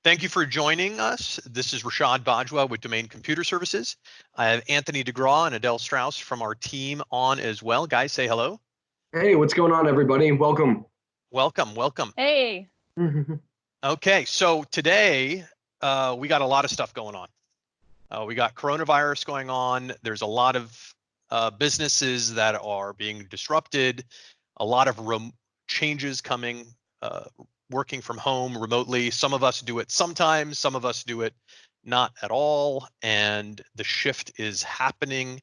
Thank you for joining us. This is Rashad Bajwa with Domain Computer Services. I have Anthony DeGraw and Adele Strauss from our team on as well. Guys, say hello. Hey, what's going on, everybody? Welcome. Welcome, welcome. Hey. Okay, so today we got a lot of stuff going on. We got coronavirus going on. There's a lot of businesses that are being disrupted, a lot of changes coming, working from home remotely. Some of us do it sometimes, some of us do it not at all. And the shift is happening,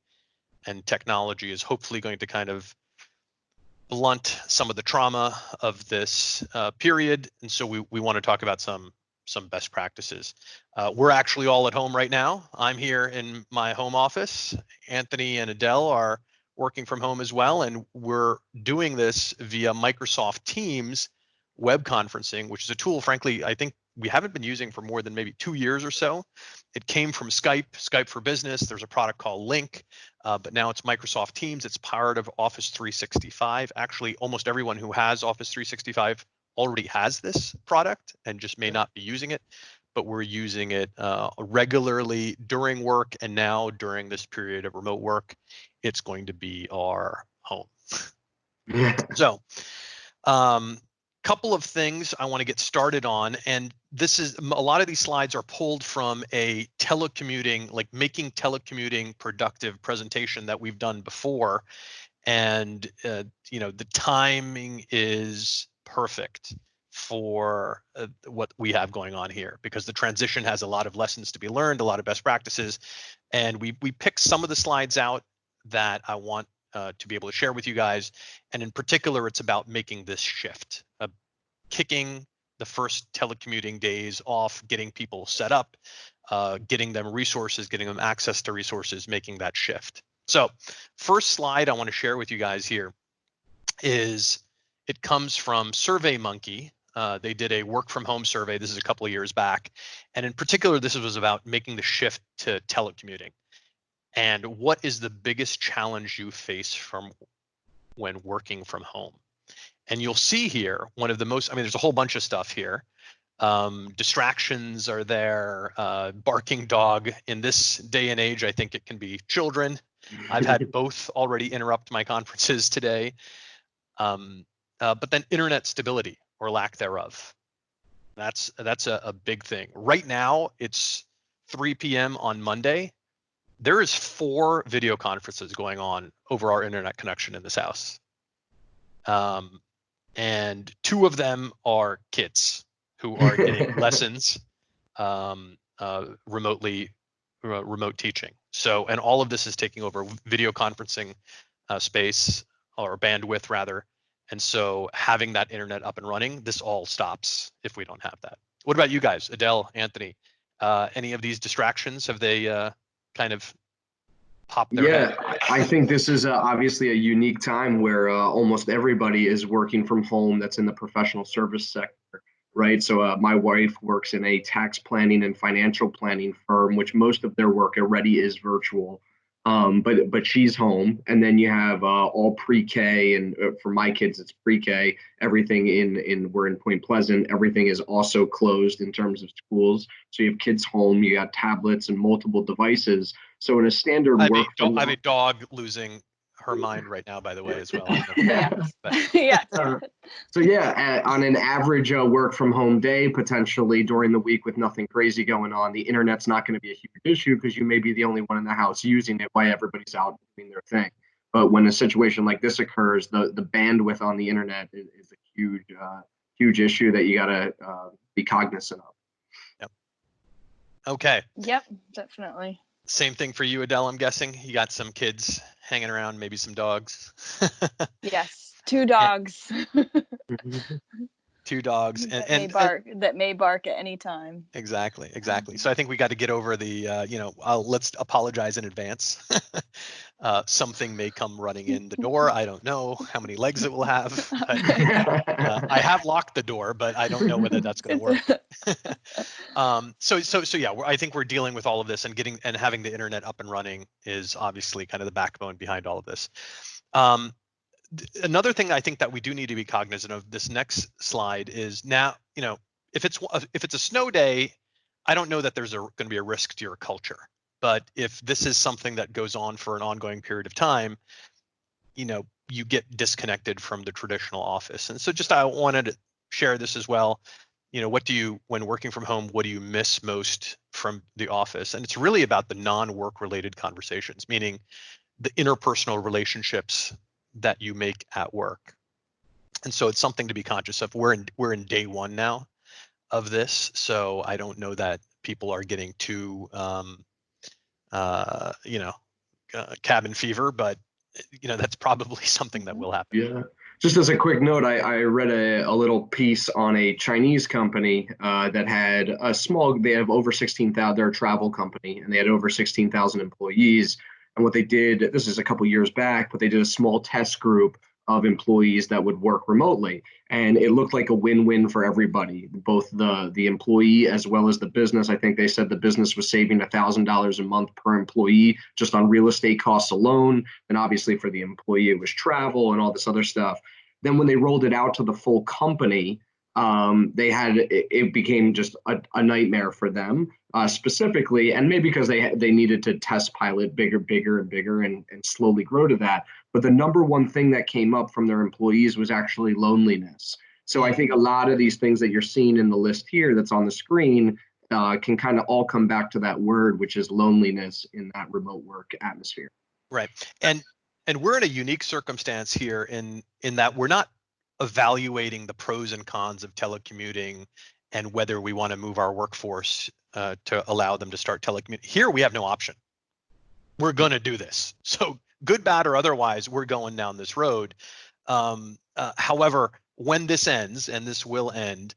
and technology is hopefully going to kind of blunt some of the trauma of this period. And so we want to talk about some best practices. We're actually all at home right now. I'm here in my home office. Anthony and Adele are working from home as well. And we're doing this via Microsoft Teams web conferencing, which is a tool, frankly, I think we haven't been using for more than maybe 2 years or so. It came from Skype for Business. There's a product called Link, but now it's Microsoft Teams. It's part of Office 365. Actually, almost everyone who has Office 365 already has this product and just may not be using it, but we're using it regularly during work, and now during this period of remote work, it's going to be our home. So, couple of things I want to get started on, and this is a lot of these slides are pulled from a telecommuting, like making telecommuting productive presentation that we've done before, and the timing is perfect for what we have going on here, because the transition has a lot of lessons to be learned, a lot of best practices, and we picked some of the slides out that I want to be able to share with you guys. And in particular, it's about making this shift, kicking the first telecommuting days off, getting people set up, getting them resources, getting them access to resources, making that shift. So first slide I want to share with you guys here is, it comes from SurveyMonkey. They did a work from home survey. This is a couple of years back. And in particular, this was about making the shift to telecommuting. And what is the biggest challenge you face from when working from home? And you'll see here one of the most, there's a whole bunch of stuff here. Distractions are there, barking dog. In this day and age, I think it can be children. I've had both already interrupt my conferences today. But then internet stability or lack thereof. That's a big thing. Right now, it's 3 p.m. on Monday. There is 4 video conferences going on over our internet connection in this house. And 2 of them are kids who are getting lessons remotely, remote teaching. So, and all of this is taking over video conferencing space, or bandwidth rather. And so having that internet up and running, this all stops if we don't have that. What about you guys, Adele, Anthony? Any of these distractions, have they kind of popped their head? I think this is obviously a unique time where almost everybody is working from home that's in the professional service sector, right? So my wife works in a tax planning and financial planning firm, which most of their work already is virtual. But she's home, and then you have all pre-K, and for my kids it's pre-K. Everything we're in Point Pleasant. Everything is also closed in terms of schools. So you have kids home. You got tablets and multiple devices. So in a standard work, I have a dog losing her mind right now, by the way, as well. Yeah. So yeah, on an average work from home day, potentially during the week with nothing crazy going on, the internet's not going to be a huge issue because you may be the only one in the house using it while everybody's out doing their thing. But when a situation like this occurs, the bandwidth on the internet is a huge issue that you got to be cognizant of. Yep. Okay. Yep, definitely. Same thing for you, Adele, I'm guessing. You got some kids hanging around, maybe some dogs. Yes, 2 dogs. 2 dogs that may bark at any time. Exactly. So I think we got to get over the let's apologize in advance. Something may come running in the door. I don't know how many legs it will have. I have locked the door, but I don't know whether that's going to work. So yeah, I think we're dealing with all of this, and having the internet up and running is obviously kind of the backbone behind all of this. Another thing I think that we do need to be cognizant of, this next slide, is now, if it's a snow day, I don't know that there's going to be a risk to your culture. But if this is something that goes on for an ongoing period of time, you get disconnected from the traditional office. And so just I wanted to share this as well. What do you, when working from home, what do you miss most from the office? And it's really about the non-work related conversations, meaning the interpersonal relationships that you make at work. And so it's something to be conscious of. We're in day one now of this, so I don't know that people are getting too uh, you know cabin fever, but that's probably something that will happen. Yeah. Just as a quick note, I read a little piece on a Chinese company that had they have over 16,000, they're a travel company, and they had over 16,000 employees. And what they did, this is a couple years back, but they did a small test group of employees that would work remotely. And it looked like a win-win for everybody, both the employee as well as the business. I think they said the business was saving $1,000 a month per employee just on real estate costs alone. And obviously for the employee, it was travel and all this other stuff. Then when they rolled it out to the full company, it became just a nightmare for them specifically, and maybe because they needed to test pilot bigger and bigger and slowly grow to that. But the number one thing that came up from their employees was actually loneliness. So I think a lot of these things that you're seeing in the list here that's on the screen can kind of all come back to that word, which is loneliness in that remote work atmosphere. Right. And we're in a unique circumstance here in that we're not evaluating the pros and cons of telecommuting and whether we want to move our workforce to allow them to start telecommuting. Here we have no option. We're going to do this. So good, bad, or otherwise, we're going down this road. However, when this ends, and this will end,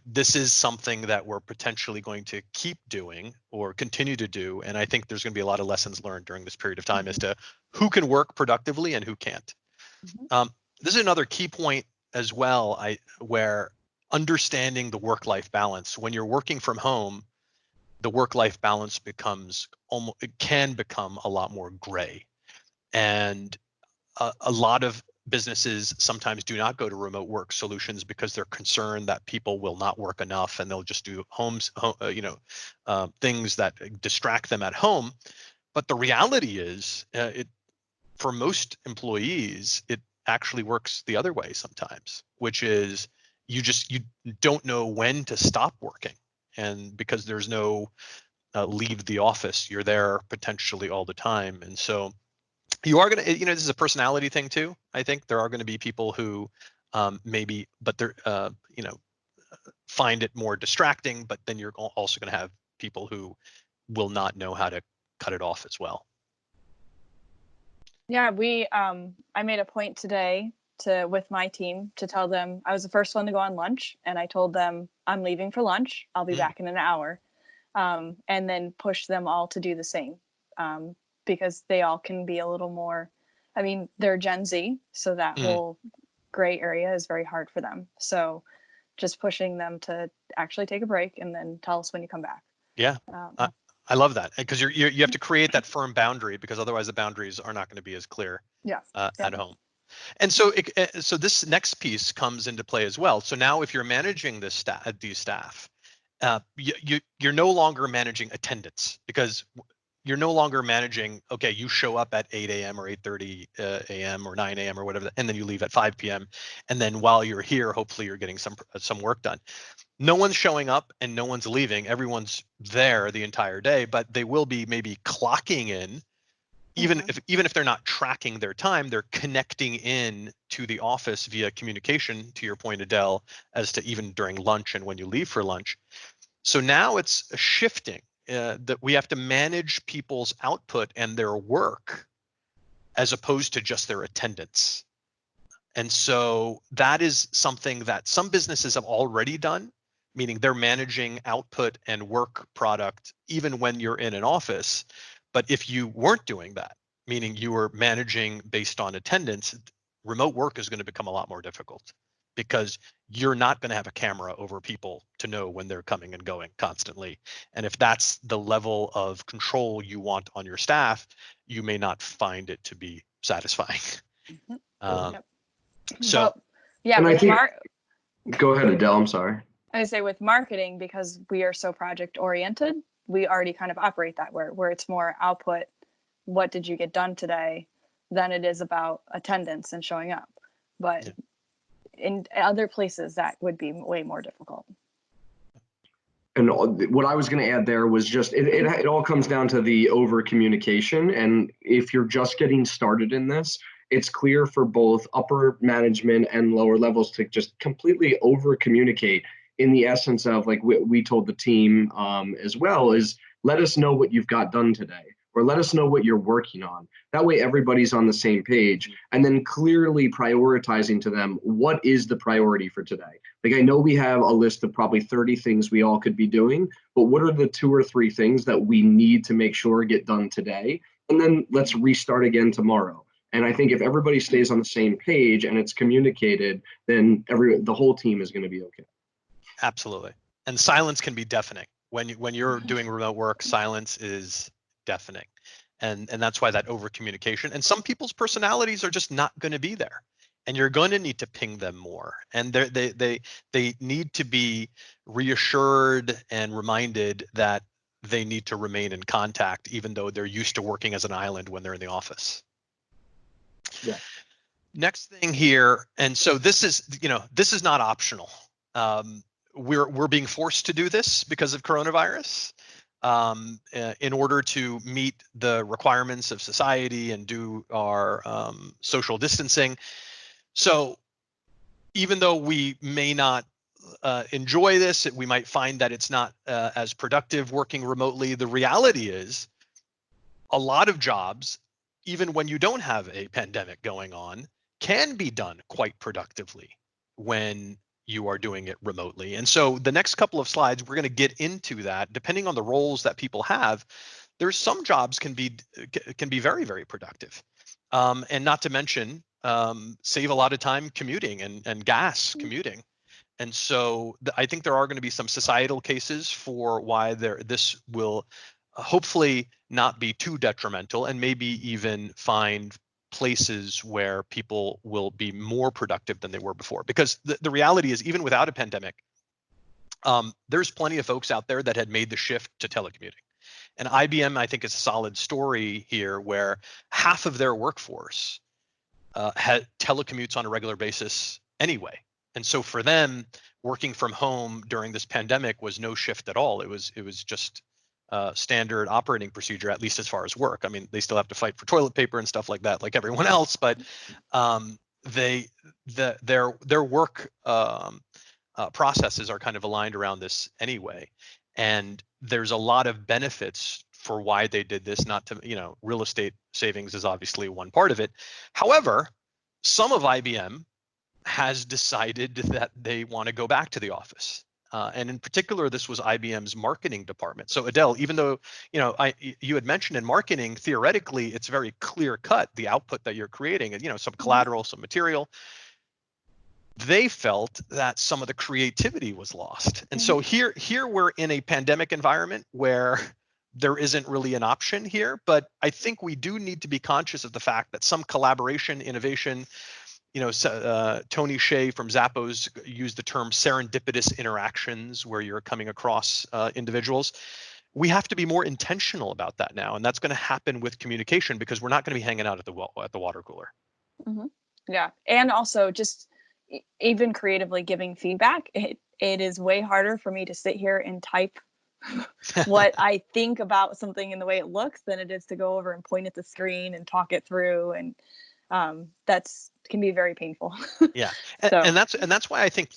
this is something that we're potentially going to keep doing or continue to do. And I think there's going to be a lot of lessons learned during this period of time as to who can work productively and who can't. This is another key point as well, where understanding the work-life balance. When you're working from home, the work-life balance it can become a lot more gray. And a lot of businesses sometimes do not go to remote work solutions because they're concerned that people will not work enough and they'll just do things that distract them at home. But the reality is, for most employees, it actually works the other way sometimes, which is you don't know when to stop working. And because there's no leave the office, you're there potentially all the time. And so you are going to, this is a personality thing too. I think there are going to be people who maybe, but they're, find it more distracting, but then you're also going to have people who will not know how to cut it off as well. Yeah, I made a point today with my team to tell them I was the first one to go on lunch, and I told them I'm leaving for lunch. I'll be back in an hour, and then push them all to do the same, because they all can be a little more. I mean, they're Gen Z, so that whole gray area is very hard for them. So just pushing them to actually take a break and then tell us when you come back. Yeah. I love that, because you have to create that firm boundary, because otherwise the boundaries are not going to be as clear at home. And so so this next piece comes into play as well. So now if you're managing these staff, you're no longer managing attendance, because you're no longer managing, okay, you show up at 8 a.m. or 8:30 a.m. or 9 a.m. or whatever, and then you leave at 5 p.m. And then while you're here, hopefully you're getting some work done. No one's showing up and no one's leaving. Everyone's there the entire day, but they will be maybe clocking in. Even if they're not tracking their time, they're connecting in to the office via communication, to your point, Adele, as to even during lunch and when you leave for lunch. So now it's a shifting that we have to manage people's output and their work as opposed to just their attendance. And so that is something that some businesses have already done, meaning they're managing output and work product even when you're in an office. But if you weren't doing that, meaning you were managing based on attendance, remote work is going to become a lot more difficult, because you're not going to have a camera over people to know when they're coming and going constantly. And if that's the level of control you want on your staff, you may not find it to be satisfying. Yep. So, and I think, go ahead, Adele. I'm sorry. I say with marketing, because we are so project oriented, we already kind of operate that where it's more output. What did you get done today? Than it is about attendance and showing up. But Yeah. in other places, that would be way more difficult. And what I was going to add there was just it all comes down to the over communication. And if you're just getting started in this, it's clear for both upper management and lower levels to just completely over communicate in the essence of like we told the team as well is let us know what you've got done today or let us know what you're working on. That way everybody's on the same page and then clearly prioritizing to them what is the priority for today. Like I know we have a list of probably 30 things we all could be doing, but what are the 2 or 3 things that we need to make sure get done today? And then let's restart again tomorrow. And I think if everybody stays on the same page and it's communicated, then the whole team is going to be okay. Absolutely. And silence can be deafening. When you're doing remote work, silence is deafening. And that's why that over communication. And some people's personalities are just not going to be there. And you're going to need to ping them more. And they need to be reassured and reminded that they need to remain in contact, even though they're used to working as an island when they're in the office. Yeah. Next thing here, and so this is not optional. We're being forced to do this because of coronavirus in order to meet the requirements of society and do our social distancing. So even though we may not enjoy this, we might find that it's not as productive working remotely. The reality is a lot of jobs, even when you don't have a pandemic going on, can be done quite productively when you are doing it remotely. And so the next couple of slides, we're going to get into that. Depending on the roles that people have, there's some jobs can be very, very productive. And not to mention save a lot of time commuting and gas commuting. And so I think there are going to be some societal cases for why this will hopefully not be too detrimental and maybe even find places where people will be more productive than they were before. Because the reality is, even without a pandemic, there's plenty of folks out there that had made the shift to telecommuting. And IBM, I think, is a solid story here where half of their workforce had telecommutes on a regular basis anyway. And so for them, working from home during this pandemic was no shift at all. It was just standard operating procedure, at least as far as work. I mean, they still have to fight for toilet paper and stuff like that, like everyone else. But their work processes are kind of aligned around this anyway. And there's a lot of benefits for why they did this. Not to, real estate savings is obviously one part of it. However, some of IBM has decided that they want to go back to the office. And in particular, this was IBM's marketing department. So Adele, even though, you had mentioned in marketing, theoretically, it's very clear cut, the output that you're creating, and, some collateral, some material. They felt that some of the creativity was lost. And so here we're in a pandemic environment where there isn't really an option here, but I think we do need to be conscious of the fact that some collaboration, innovation, Tony Hsieh from Zappos used the term serendipitous interactions where you're coming across individuals. We have to be more intentional about that now. And that's going to happen with communication because we're not going to be hanging out at the water cooler. Mm-hmm. Yeah. And also just even creatively giving feedback, it is way harder for me to sit here and type what I think about something and the way it looks than it is to go over and point at the screen and talk it through. And that's can be very painful. Yeah, So. and that's why I think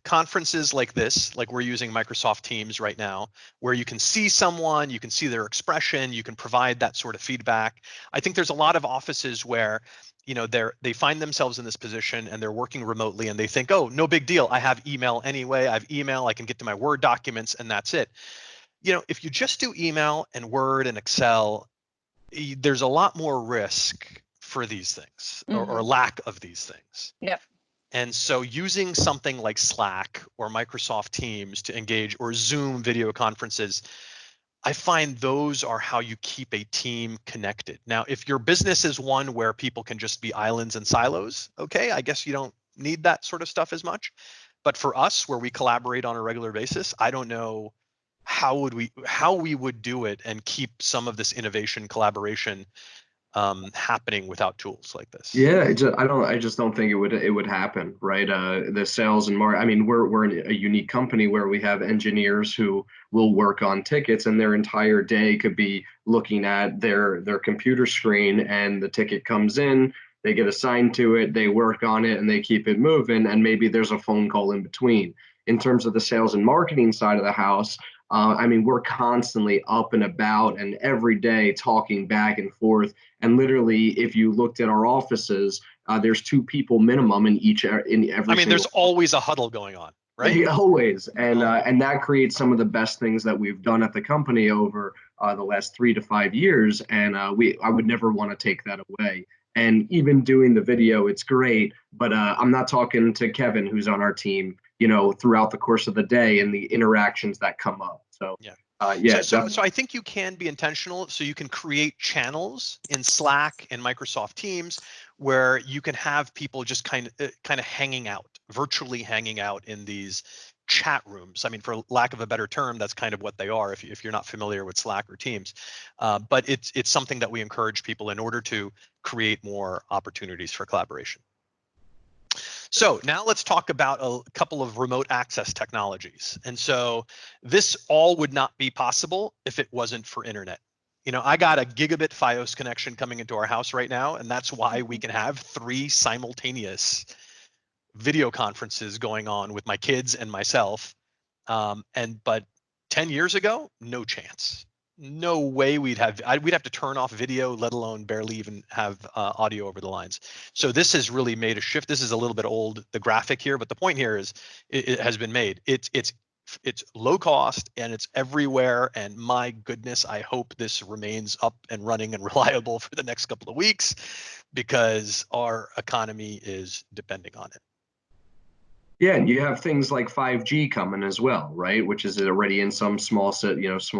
conferences like this, like we're using Microsoft Teams right now, where you can see someone, you can see their expression, you can provide that sort of feedback. I think there's a lot of offices where they find themselves in this position and they're working remotely and they think, oh, no big deal, I have email anyway, I have email, I can get to my Word documents and that's it. If you just do email and Word and Excel, there's a lot more risk for these things or lack of these things. Yep. And so using something like Slack or Microsoft Teams to engage, or Zoom video conferences, I find those are how you keep a team connected. Now, if your business is one where people can just be islands and silos, okay, I guess you don't need that sort of stuff as much. But for us, where we collaborate on a regular basis, I don't know how we would do it and keep some of this innovation collaboration happening without tools like this. Yeah, I just don't think it would happen, right? The sales and I mean, we're in a unique company where we have engineers who will work on tickets, and their entire day could be looking at their computer screen, and the ticket comes in, they get assigned to it, they work on it, and they keep it moving, and maybe there's a phone call in between. In terms of the sales and marketing side of the house, I mean, we're constantly up and about and every day talking back and forth. And literally, if you looked at our offices, there's two people minimum in I every mean, there's single. always a huddle going on, right? Always, Always. and that creates some of the best things that we've done at the company over the last 3 to 5 years. And I would never want to take that away. And even doing the video, it's great, but I'm not talking to Kevin, who's on our team, throughout the course of the day and the interactions that come up. So, Yeah. yeah, So I think you can be intentional. So you can create channels in Slack and Microsoft Teams where you can have people just kind of hanging out, virtually hanging out in these chat rooms. I mean, for lack of a better term, that's kind of what they are if you're not familiar with Slack or Teams. But it's something that we encourage people in order to create more opportunities for collaboration. So now let's talk about a couple of remote access technologies. And so this all would not be possible if it wasn't for internet. I got a gigabit Fios connection coming into our house right now, and that's why we can have 3 simultaneous video conferences going on with my kids and myself. But 10 years ago, no chance. No way we'd have to turn off video, let alone barely even have audio over the lines. So this has really made a shift. This is a little bit old, the graphic here, but the point here is it has been made. It's low cost and it's everywhere. And my goodness, I hope this remains up and running and reliable for the next couple of weeks because our economy is depending on it. Yeah, and you have things like 5G coming as well, right? Which is already in some small That's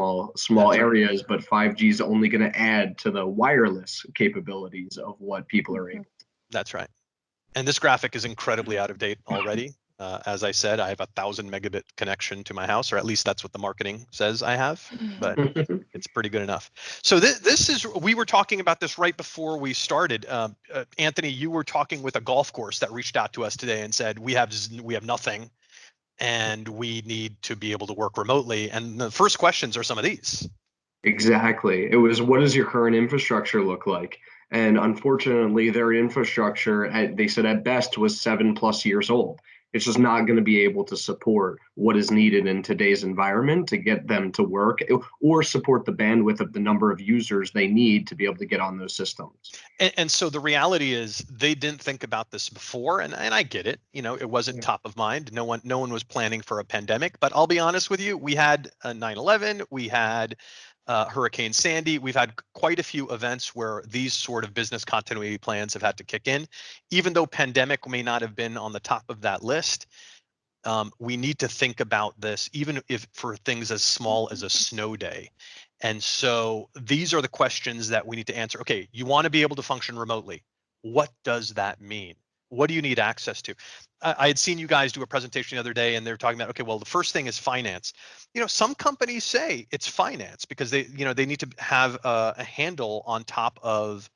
right. areas, but 5G is only going to add to the wireless capabilities of what people are able. That's right. And this graphic is incredibly out of date already. As I said, I have 1,000 megabit connection to my house, or at least that's what the marketing says I have, but it's pretty good enough. So this is, we were talking about this right before we started. Anthony, you were talking with a golf course that reached out to us today and said, we have nothing and we need to be able to work remotely. And the first questions are some of these. Exactly. It was, what does your current infrastructure look like? And unfortunately, their infrastructure, they said at best, was 7+ years old. It's just not going to be able to support what is needed in today's environment to get them to work or support the bandwidth of the number of users they need to be able to get on those systems. And so the reality is they didn't think about this before, and I get it. It wasn't top of mind. No one was planning for a pandemic. But I'll be honest with you, we had a 9/11, we had Hurricane Sandy, we've had quite a few events where these sort of business continuity plans have had to kick in. Even though pandemic may not have been on the top of that list, we need to think about this, even if for things as small as a snow day. And so these are the questions that we need to answer. Okay, you want to be able to function remotely. What does that mean? What do you need access to? I had seen you guys do a presentation the other day and they're talking about, okay, well, the first thing is finance. Some companies say it's finance because they need to have a handle on top of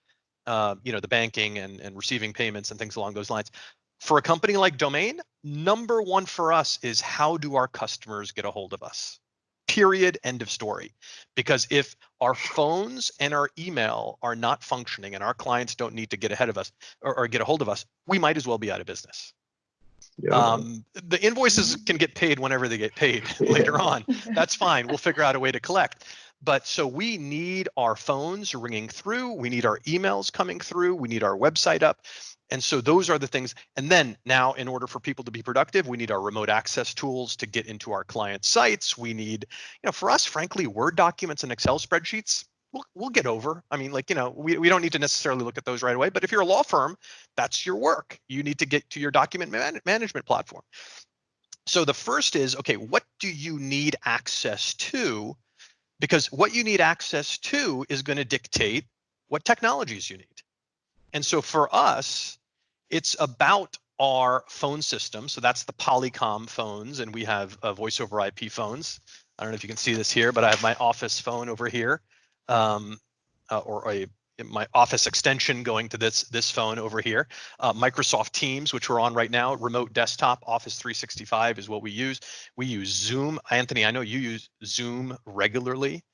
the banking and receiving payments and things along those lines. For a company like Domain, number one for us is how do our customers get a hold of us? Period. End of story. Because if our phones and our email are not functioning and our clients don't need to get ahead of us or get a hold of us, we might as well be out of business. Yeah. The invoices can get paid whenever they get paid later on. That's fine. We'll figure out a way to collect. But so we need our phones ringing through. We need our emails coming through. We need our website up. And so those are the things. And then now, in order for people to be productive, we need our remote access tools to get into our client sites. We need, for us, frankly, Word documents and Excel spreadsheets. We'll get over. I mean, we don't need to necessarily look at those right away. But if you're a law firm, that's your work. You need to get to your document management platform. So the first is, okay, what do you need access to? Because what you need access to is going to dictate what technologies you need. And so for us, it's about our phone system. So that's the Polycom phones, and we have voice over IP phones. I don't know if you can see this here, but I have my office phone over here, or my office extension going to this phone over here. Microsoft Teams, which we're on right now, remote desktop, Office 365 is what we use. We use Zoom. Anthony, I know you use Zoom regularly.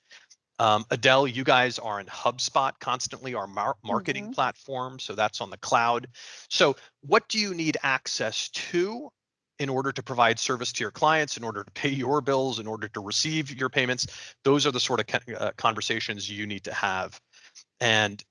Adele, you guys are in HubSpot constantly, our marketing platform. So that's on the cloud. So what do you need access to in order to provide service to your clients, in order to pay your bills, in order to receive your payments? Those are the sort of conversations you need to have. And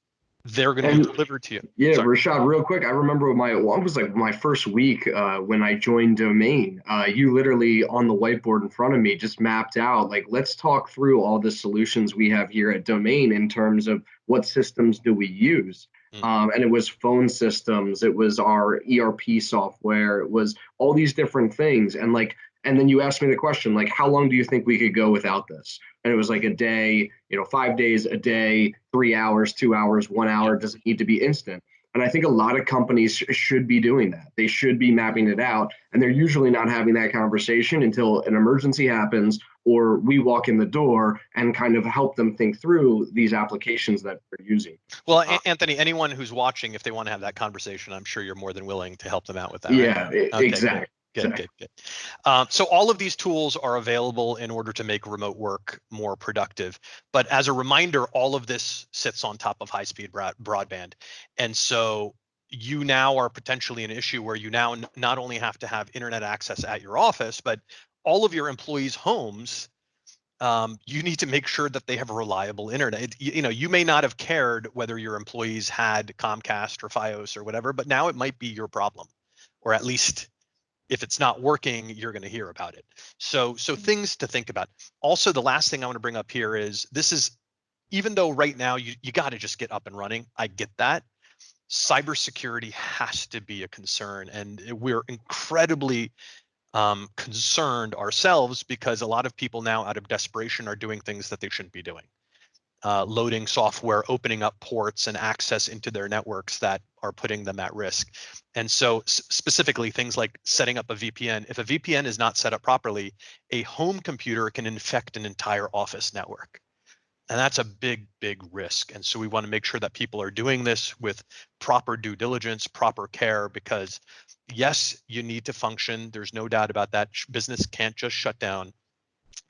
they're going to be delivered to you. Yeah, sorry. Rashad, real quick, I remember it was like my first week when I joined Domain. You literally on the whiteboard in front of me just mapped out, like, let's talk through all the solutions we have here at Domain in terms of what systems do we use. And it was phone systems, it was our ERP software, it was all these different things. And then you asked me the question, like, how long do you think we could go without this? And it was like a day, 5 days, a day, 3 hours, 2 hours, 1 hour. It doesn't need to be instant. And I think a lot of companies should be doing that. They should be mapping it out. And they're usually not having that conversation until an emergency happens or we walk in the door and kind of help them think through these applications that they're using. Well, Anthony, anyone who's watching, if they want to have that conversation, I'm sure you're more than willing to help them out with that. Yeah, right? Okay, exactly. Good. So all of these tools are available in order to make remote work more productive. But as a reminder, all of this sits on top of high-speed broadband. And so you now are potentially an issue where you now not only have to have internet access at your office, but all of your employees' homes, you need to make sure that they have reliable internet. You may not have cared whether your employees had Comcast or Fios or whatever, but now it might be your problem, or at least if it's not working, you're going to hear about it. So things to think about. Also, the last thing I want to bring up here is even though right now you got to just get up and running. I get that. Cybersecurity has to be a concern, and we're incredibly concerned ourselves because a lot of people now out of desperation are doing things that they shouldn't be doing. Loading software, opening up ports and access into their networks that are putting them at risk. And so specifically things like setting up a VPN. If a VPN is not set up properly, a home computer can infect an entire office network. And that's a big, big risk. And so we want to make sure that people are doing this with proper due diligence, proper care, because yes, you need to function. There's no doubt about that. Business can't just shut down.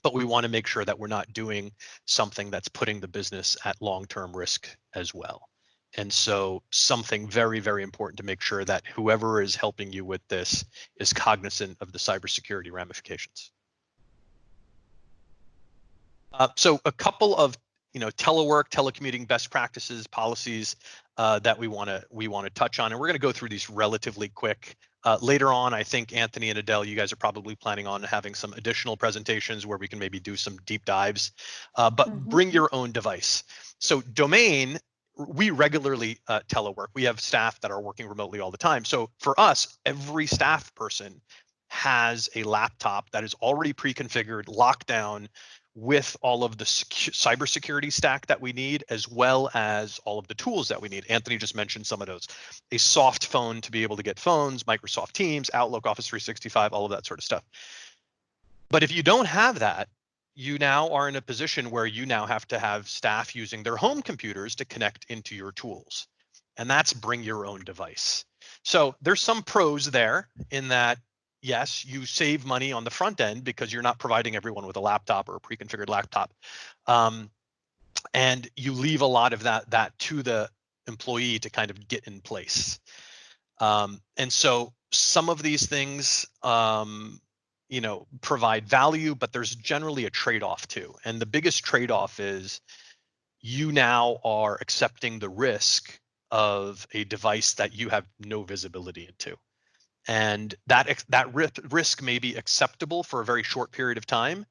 But we want to make sure that we're not doing something that's putting the business at long-term risk as well. And so something very, very important to make sure that whoever is helping you with this is cognizant of the cybersecurity ramifications. So a couple of telework, telecommuting best practices, policies that we want to touch on, and we're going to go through these relatively quick. Later on, I think Anthony and Adele, you guys are probably planning on having some additional presentations where we can maybe do some deep dives, but bring your own device. So Domain, we regularly telework. We have staff that are working remotely all the time. So for us, every staff person has a laptop that is already pre-configured, locked down, with all of the cybersecurity stack that we need, as well as all of the tools that we need. Anthony just mentioned some of those. A soft phone to be able to get phones, Microsoft Teams, Outlook, Office 365, all of that sort of stuff. But if you don't have that, you now are in a position where you now have to have staff using their home computers to connect into your tools. And that's bring your own device. So there's some pros there in that, yes, you save money on the front end because you're not providing everyone with a laptop or a pre-configured laptop. And you leave a lot of that to the employee to kind of get in place. And so some of these things, provide value, but there's generally a trade-off too. And the biggest trade-off is you now are accepting the risk of a device that you have no visibility into. And that risk may be acceptable for a very short period of time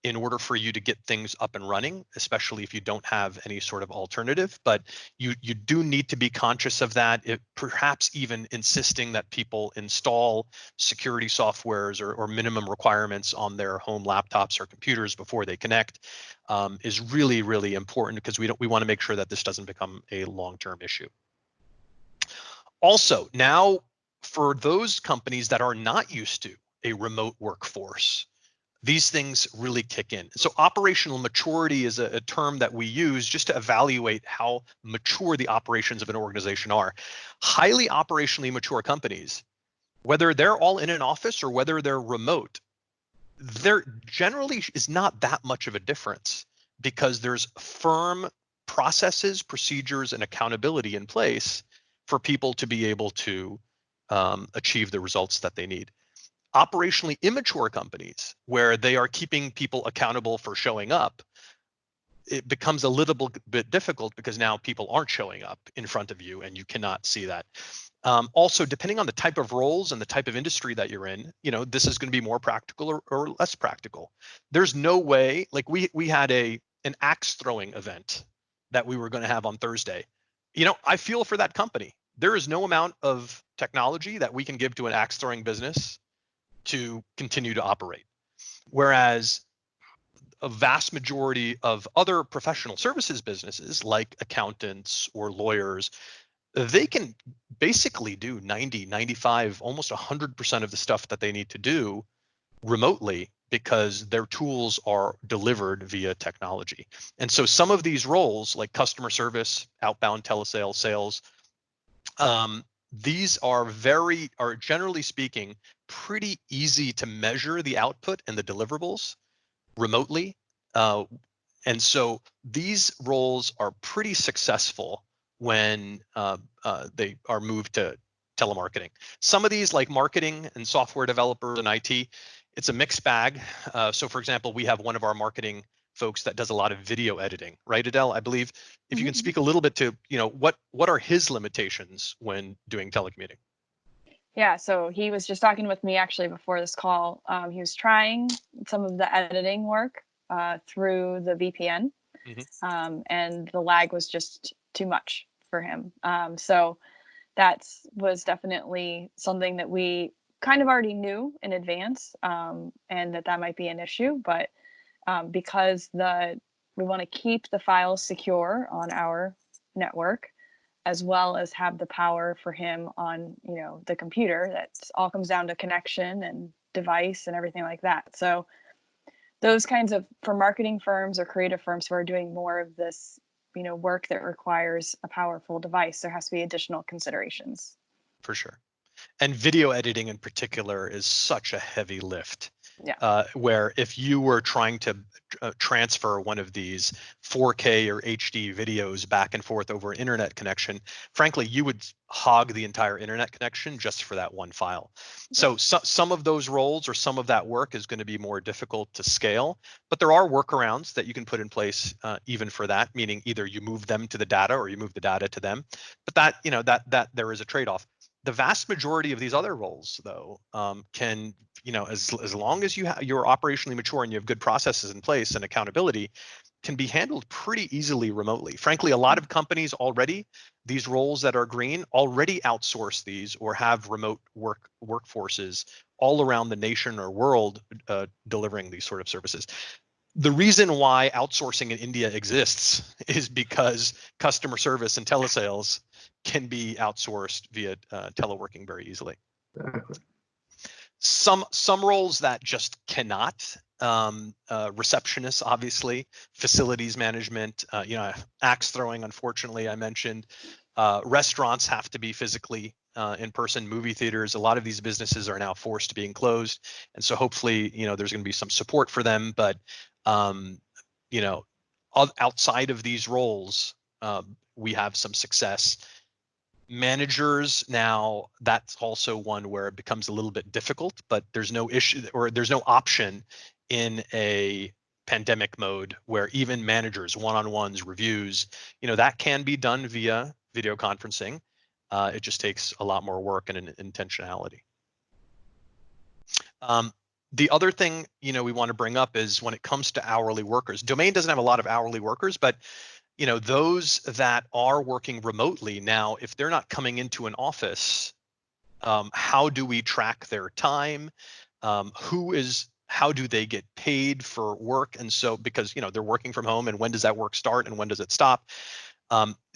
in order for you to get things up and running, especially if you don't have any sort of alternative. But you do need to be conscious of that, perhaps even insisting that people install security softwares or minimum requirements on their home laptops or computers before they connect is really, really important, because we want to make sure that this doesn't become a long-term issue. Also, now for those companies that are not used to a remote workforce, these things really kick in. So operational maturity is a term that we use just to evaluate how mature the operations of an organization are. Highly operationally mature companies, whether they're all in an office or whether they're remote, there generally is not that much of a difference because there's firm processes, procedures, and accountability in place for people to be able to achieve the results that they need. Operationally immature companies, where they are keeping people accountable for showing up, it becomes a little bit difficult because now people aren't showing up in front of you and you cannot see that. Also, depending on the type of roles and the type of industry that you're in, this is going to be more practical or less practical. There's no way, like we had an axe throwing event that we were going to have on Thursday. I feel for that company. There is no amount of technology that we can give to an axe throwing business to continue to operate. Whereas a vast majority of other professional services businesses like accountants or lawyers, they can basically do 90, 95, almost 100% of the stuff that they need to do remotely because their tools are delivered via technology. And so some of these roles like customer service, outbound telesales, sales, these are generally speaking, pretty easy to measure the output and the deliverables remotely. And so these roles are pretty successful when they are moved to telemarketing. Some of these, like marketing and software developers and IT, it's a mixed bag. So for example, we have one of our marketing folks that does a lot of video editing, right, Adele? I believe if you can speak a little bit to, what are his limitations when doing telecommuting? Yeah, so he was just talking with me actually before this call. He was trying some of the editing work through the VPN, and the lag was just too much for him. So that was definitely something that we kind of already knew in advance, and that might be an issue. But because we want to keep the files secure on our network, as well as have the power for him on the computer, that all comes down to connection and device and everything like that. So those kinds of, for marketing firms or creative firms who are doing more of this work that requires a powerful device, there has to be additional considerations. For sure. And video editing in particular is such a heavy lift. Yeah. Where if you were trying to transfer one of these 4K or HD videos back and forth over an internet connection, frankly, you would hog the entire internet connection just for that one file. So some of those roles or some of that work is going to be more difficult to scale, but there are workarounds that you can put in place even for that, meaning either you move them to the data or you move the data to them. But that there is a trade-off. The vast majority of these other roles, though, can, as long as you're operationally mature and you have good processes in place and accountability, can be handled pretty easily remotely. Frankly, a lot of companies already, these roles that are green, already outsource these or have remote workforces all around the nation or world delivering these sort of services. The reason why outsourcing in India exists is because customer service and telesales can be outsourced via teleworking very easily. Exactly. Some roles that just cannot. Receptionists, obviously, facilities management, axe throwing, unfortunately, I mentioned. Restaurants have to be physically in person. Movie theaters, a lot of these businesses are now forced to being closed, and so hopefully, there's going to be some support for them. But outside of these roles, we have some success. Managers, now that's also one where it becomes a little bit difficult, but there's no issue or there's no option in a pandemic mode where even managers, one-on-ones, reviews, that can be done via video conferencing. It just takes a lot more work and an intentionality. The other thing, we want to bring up is when it comes to hourly workers, Domain doesn't have a lot of hourly workers, but those that are working remotely now, if they're not coming into an office, how do we track their time? How do they get paid for work? And so, because they're working from home, and when does that work start and when does it stop?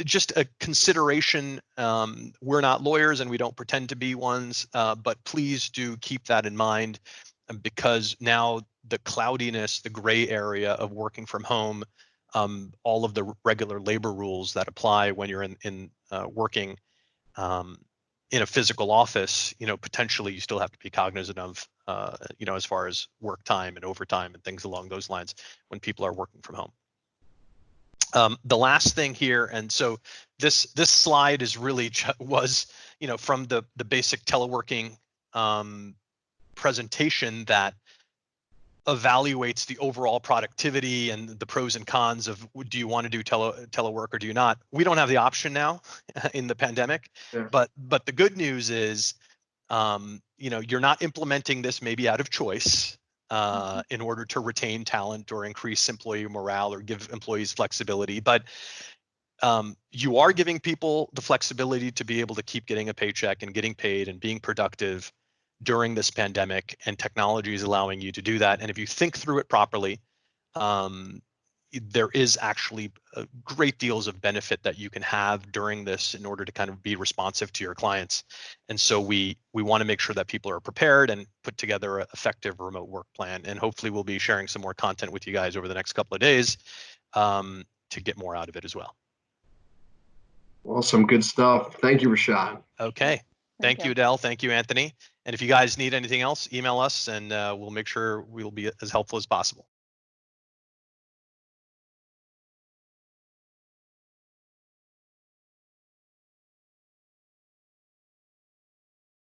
Just a consideration, we're not lawyers and we don't pretend to be ones, but please do keep that in mind, because now the cloudiness, the gray area of working from home, all of the regular labor rules that apply when you're in working in a physical office, potentially you still have to be cognizant of, as far as work time and overtime and things along those lines when people are working from home. The last thing here, and so this slide is really was from the basic teleworking presentation that evaluates the overall productivity and the pros and cons of, do you want to do telework or do you not? We don't have the option now in the pandemic, Yeah. but the good news is, you're not implementing this maybe out of choice, in order to retain talent or increase employee morale or give employees flexibility, but you are giving people the flexibility to be able to keep getting a paycheck and getting paid and being productive during this pandemic, and technology is allowing you to do that. And if you think through it properly, there is actually great deals of benefit that you can have during this in order to kind of be responsive to your clients. And so we want to make sure that people are prepared and put together an effective remote work plan. And hopefully we'll be sharing some more content with you guys over the next couple of days, to get more out of it as well. Well, some good stuff. Thank you, Rashad. Okay. Thank you, Adele. Thank you, Anthony. And if you guys need anything else, email us and we'll make sure we'll be as helpful as possible.